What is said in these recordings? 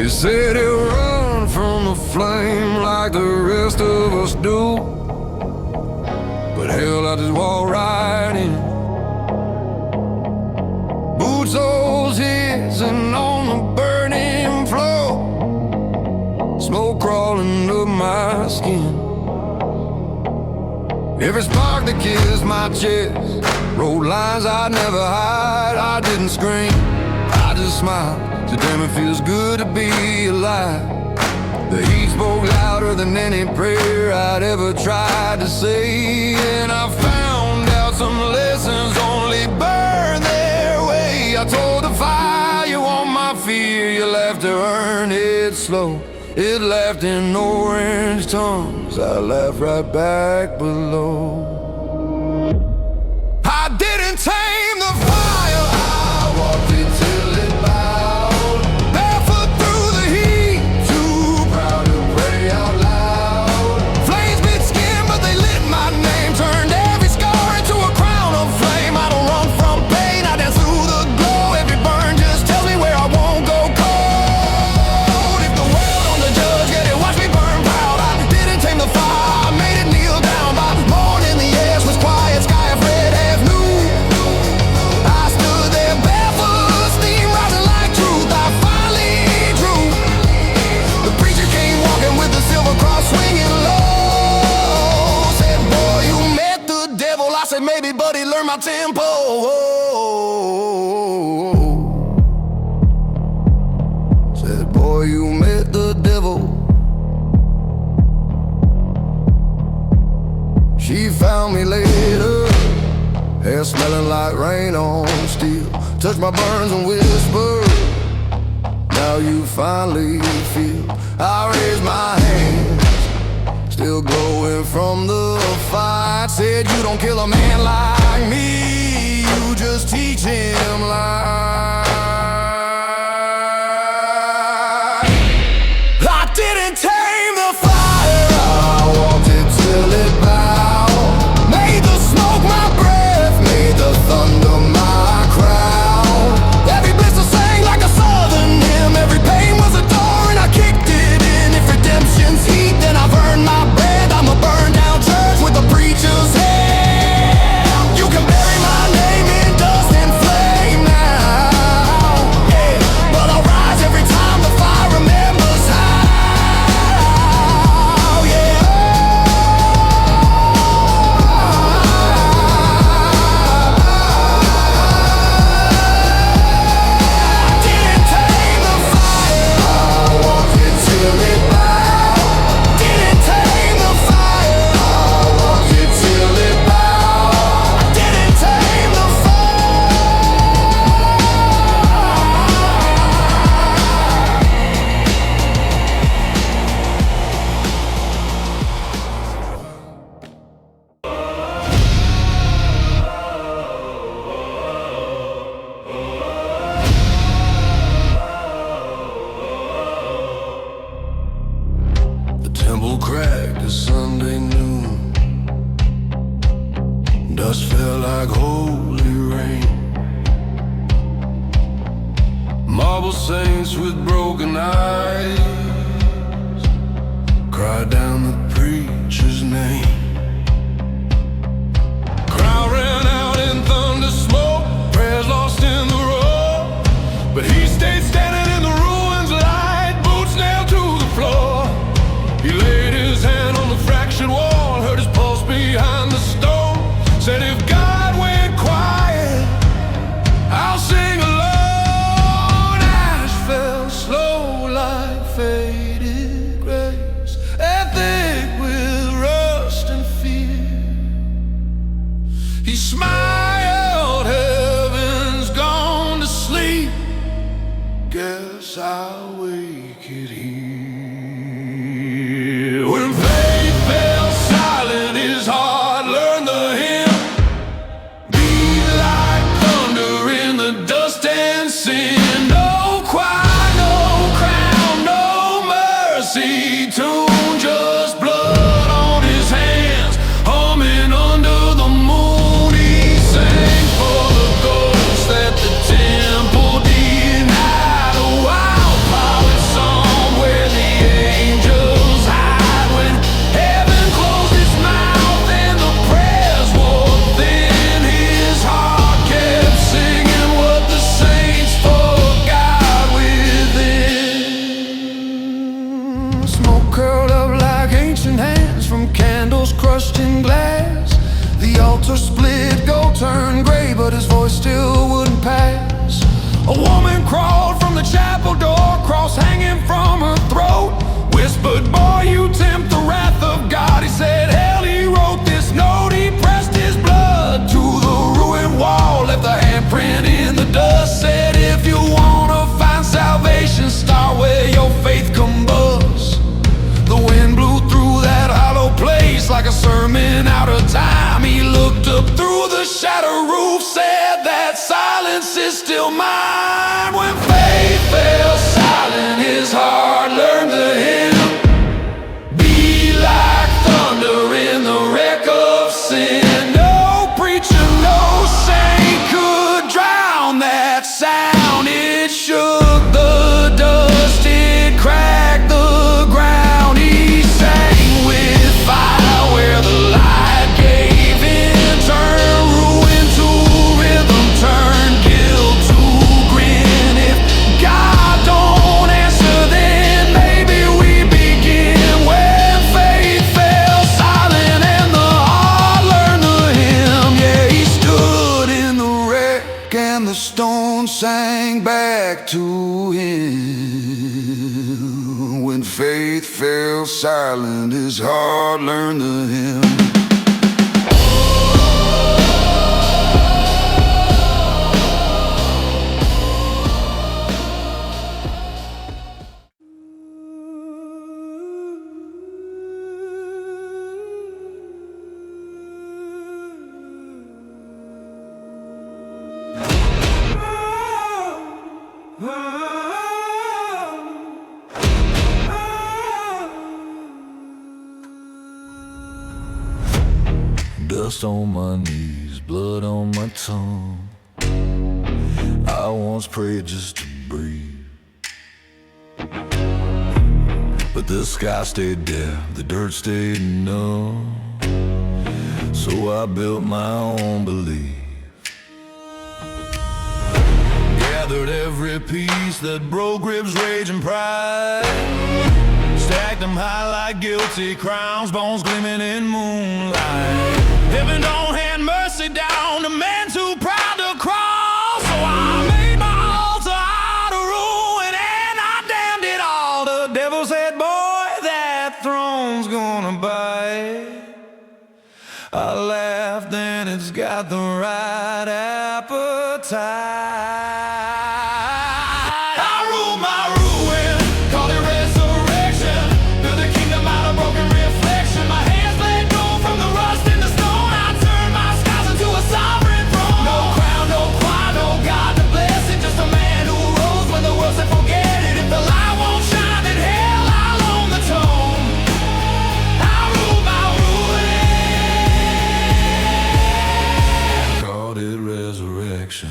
They said he'll run from the flame like the rest of us do, but hell, I just walk right in. Boots holes hissing on the burning floor, smoke crawling up my skin. Every spark that kissed my chest wrote lines I'd never hide. I didn't scream, I just smiled. So damn, it feels good to be alive. The heat spoke louder than any prayer I'd ever tried to say. And I found out some lessons only burn their way. I told the fire, you want my fear, you'll have to earn it slow. It laughed in orange tongues, I laughed right back below. I didn't tame the fire, I walked it till it bowed. Barefoot through the heat, too proud to pray out loud. Flames bit skin, but they lit my name, turned every scar into a crown of flame. I don't run from pain, I dance through the glow. Every burn just tells me where I won't go cold. If the world on the judge, get it, watch me burn proud. I didn't tame the fire, I made it kneel down. By morning the air was quiet, sky of red as noon. I stood there barefoot, steam rising like truth. I finally drew. The preacher came walking with the silver cross swinging low. Said, boy, you met the devil. I said, maybe, but he learned my tempo. Said, boy, you met the devil. She found me later, hair smelling like rain on steel. Touched my burns and whispered, now you finally feel. I raised my hands, still glowing from the fight. Said, you don't kill a man like me, you just teach him lies. I didn't tame the fire, I walked it till it bowed. Made the smoke my breath, made the thunder my crown. Every blister sang like a southern hymn, every pain was a door and I kicked it in. If redemption's heat, then I've earned my bread. I'm a burned down church with a preacher's head. You can bury my name in dust and flame now, yeah, but I'll rise every time the fire remembers how, yeah. I didn't tame the fire, I walked it till it bowed. Didn't tame the fire, I walked it till it bowed. I didn't tame the The temple cracked at Sunday noon. Dust fell like holy rain. Marble saints with broken eyes cried down the preacher's name. Crowd ran out in thunder smoke, prayers lost in the roar. But he stayed standing in the ruins, light boots nailed to the floor. He laid his hand on the fractured wall, heard his pulse behind the stone. Said, if God went quiet, I'll sing alone. Ash fell slow like faded grapes, and thick with rust and fear. He smiled, heaven's gone to sleep. Guess I'll wake it here. When faith fell silent, his heart learned the hymn. Beat like thunder in the dust and sin. No choir, no crown, no mercy tune, just blood on his hands, humming under the moon. He boy still wouldn't pass. A woman crawled from the chapel door, cross hanging from her throat. Whispered, boy, you tempt the wrath of God. He said, hell, he wrote this note. He pressed his blood to the ruined wall, left the handprint in the dust. Said, if you wanna find salvation, start where your faith combusts. The wind blew through that hollow place like a sermon out of time. He looked up through the shattered roof, said that silence is still mine. When faith fell silent, his heart learned the hymn. Be like thunder in the wreck of sin. No preacher, no saint could drown that sound. It shook the dust, it cracked the ground. He sang with fire where the light gave in. Turned ruin to rhythm, turned guilt to grin. If God don't answer, then maybe we begin. When faith fell silent and the heart learned the hymn. Yeah, he stood in the wreck and the stone sang back to him. When faith fell silent, his heart learned the hymn. Dust on my knees, blood on my tongue. I once prayed just to breathe, but the sky stayed deaf, the dirt stayed numb. So I built my own belief, gathered every piece that broke ribs, rage and pride, stacked them high like guilty crowns, bones gleaming in moonlight. Heaven don't hand mercy down to men too proud to cross. So I made my altar out of ruin and I damned it all. The devil said, boy, that throne's gonna bite. I laughed and it's got the right appetite. I rule my ruin, call it resurrection. Build a kingdom out of broken reflection. My hands let go from the rust in the stone. I turn my skies into a sovereign throne. No crown, no choir, no God to bless it. Just a man who rose when the world said forget it. If the light won't shine, then hell, I'll own the tone. I rule my ruin, called it resurrection.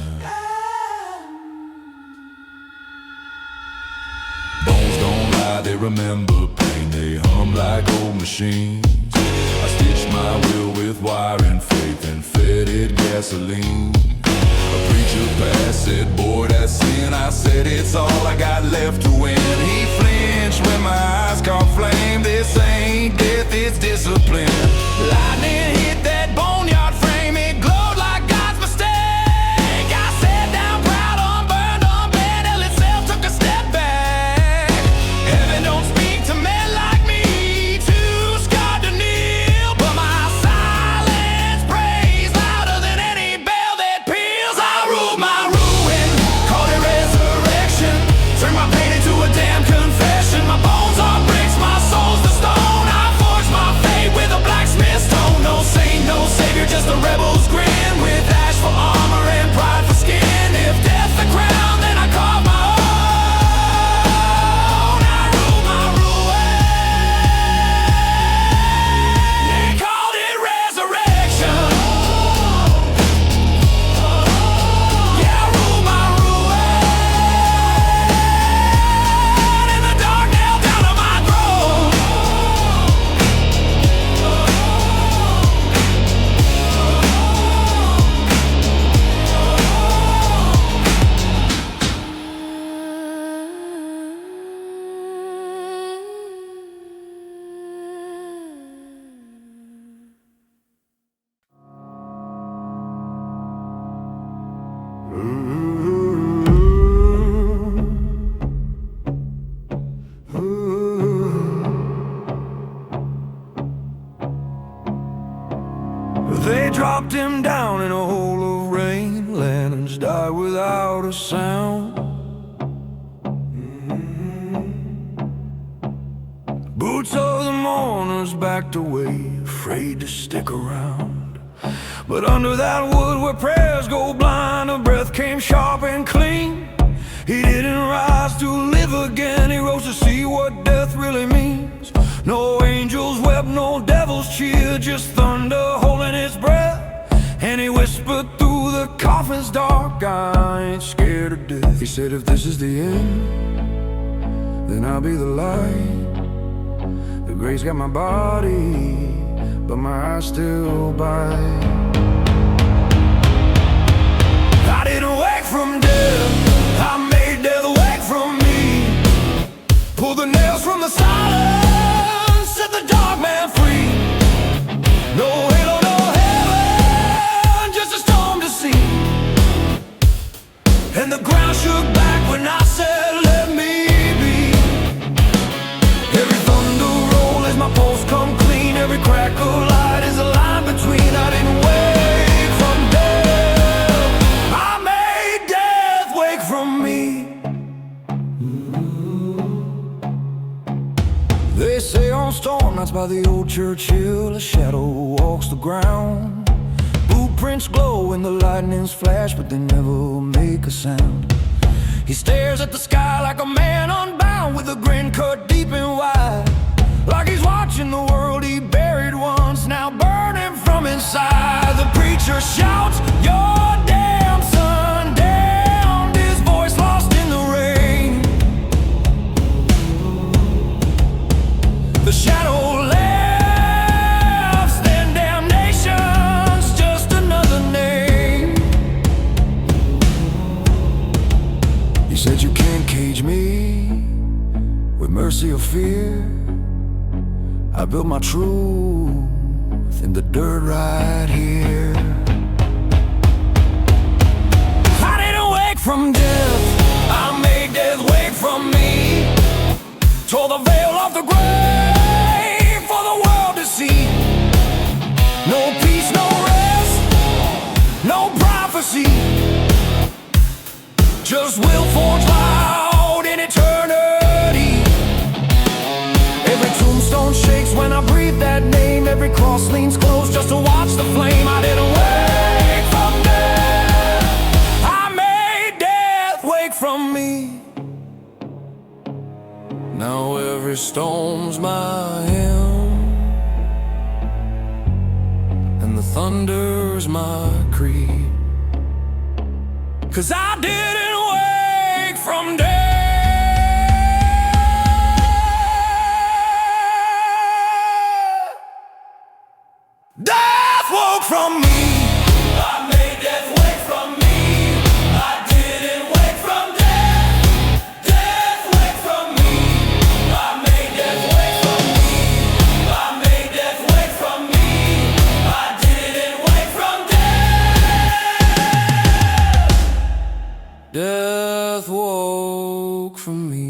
Bones don't lie, they remember pain. They hum like old machines. I stitched my will with wire and faith and fed it gasoline. A preacher passed, said, boy, that's sin. I said, it's all I got left to win. He flinched when my eyes caught flame. This ain't death, it's discipline. Lightning hit that boneyard frame. It glowed like God's mistake. I sat down proud, unburned, unbent. Hell itself took a step back. Heaven don't speak to men like me, too scarred to kneel. But my silence prays louder than any bell that peals. I ruled my ruin, called it resurrection. Turned my pain into a damn confession. My bones are bricks, my soul's the stone. I forged my fate with a blacksmith's stone. No saint, no They dropped him down in a hole of rain. Lanterns died without a sound. Boots of the mourners backed away, afraid to stick around. But under that wood where prayers go blind, a breath came sharp and clean. He didn't rise to live again, he rose to see what death really means. No angels wept, no devils cheered, just thunder holding his breath. And he whispered through the coffin's dark, I ain't scared of death. He said, if this is the end, then I'll be the light. The grace got my body, but my eyes still bite. I didn't wake from death, I made death wake from me. Pulled the nails from the silence, set the dark man free. No halo, no heaven, just a storm to see. And the ground shook back when I said, let me be. Every thunder roll as my pulse come clean. Every crack of light is a line between. I didn't wake from death, I made death wake from me. They say on storm nights by the old church hill, a shadow walks the ground. Boot prints glow when the lightnings flash, but they never make a sound. He stares at the sky like a man unbound, with a grin cut deep and wide, like he's watching the world he buried once, now burning from inside. The preacher shouts, your damn son damned, his voice lost in the rain. The shadow laughs, then damnation's just another name. He said, you can't cage me with mercy or fear. I built my truth in the dirt right here. I didn't wake from death, I made death wake from me. Tore the veil off the grave for the world to see. No peace, no rest, no prophecy, just will forged loud in eternity. Every tombstone shakes when I breathe that name. Every cross leans close just to watch the flame. I didn't wake from death, I made death wake from me. Now every storm's my hymn, and the thunder's my creed. 'Cause I didn't wake from death, death woke from me. I made death wake from me. I didn't wake from death, death wake from me. I made death wake from me. I made death wake from me. I didn't wake from death, death woke from me.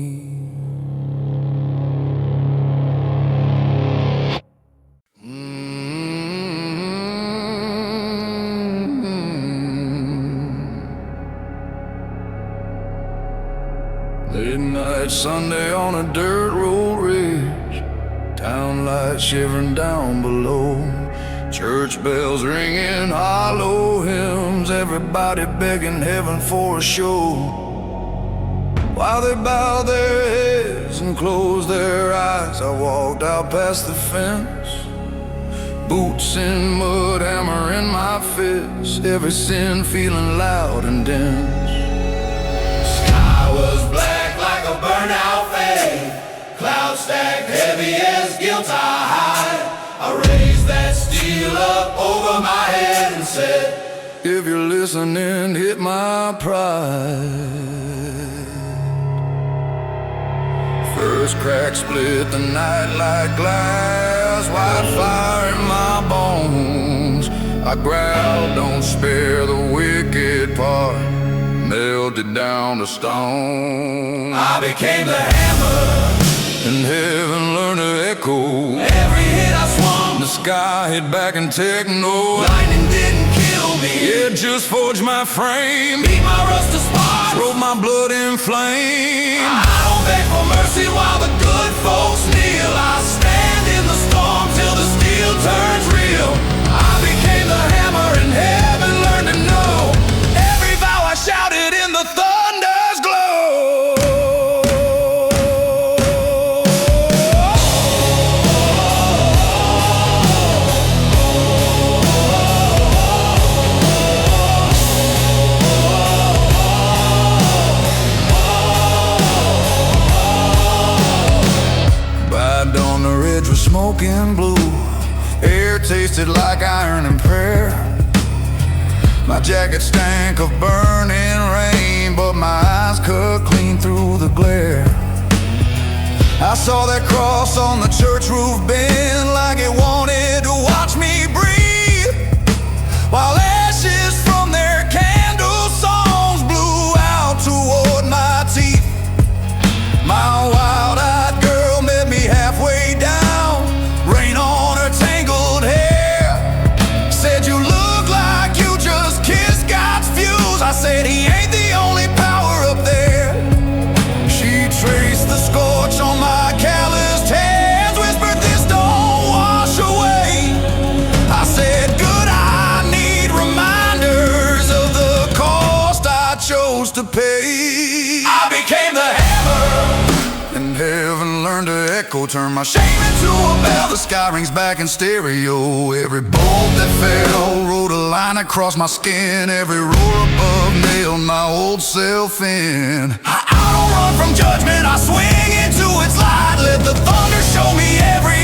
Late night Sunday on a dirt road ridge, town lights shivering down below, church bells ringing hollow hymns, everybody begging heaven for a show. While they bow their heads and close their eyes, I walked out past the fence, boots in mud, hammer in my fist, every sin feeling loud and dense. Sky was black like a burnout fade, clouds stacked heavy as guilt I hide. I raised that steel up over my head and said, if you're listening, hit my pride. First crack split the night like glass, wildfire in my bones. I growled, don't spare the wicked part. melted down to stone. I became the hammer, and heaven learned to echo. every hit I swung. The sky hit back in techno. Lightning didn't kill me, It just forged my frame, beat my rust to sparks. drove my blood in flame. I don't beg for mercy while the good folks kneel. I stand in the storm till the steel turns real. I became the hammer and heaven learned to know. Every vow I shouted in the thunder's glow. On the ridge was smoking blue. Air tasted like iron and prayer. My jacket stank of burning rain, but my eyes cut clean through the glare. I saw that cross on the church roof bend like it wanted to watch me breathe, while ashes from their candle songs blew out toward my teeth. My wild-eyed girl met me halfway down, rain on her tangled hair. Said, you look like you just kissed God's fuse. I said, he ain't the only power up there. She traced the scorch on my calloused hands, whispered, this don't wash away. I said, good, I need reminders of the cost I chose to pay. I became the hammer, and heaven learned to echo. Turn my shame into a bell. The sky rings back in stereo. Every bolt that fell wrote a line across my skin. Every roar above nailed my old self in. I don't run from judgment, I swing into its light. Let the thunder show me every